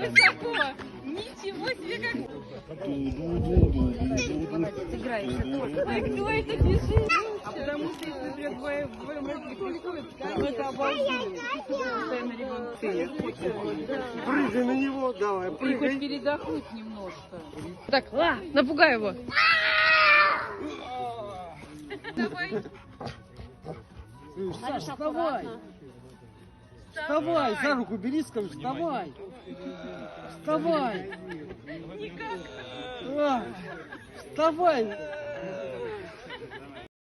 высоко. Ничего себе, как... Играешься тоже. Ой, кто это бежит? А потому что если, например, вдвоем родители приходят, то это обалденно. Постоянно ребенок. Прыгай на него, давай, И прыгай. хоть передохнуть немножко. Так, напугай его. Давай. Саша, вставай. Вставай, за руку бери, скажи, вставай. Вставай. Никак. Вставай.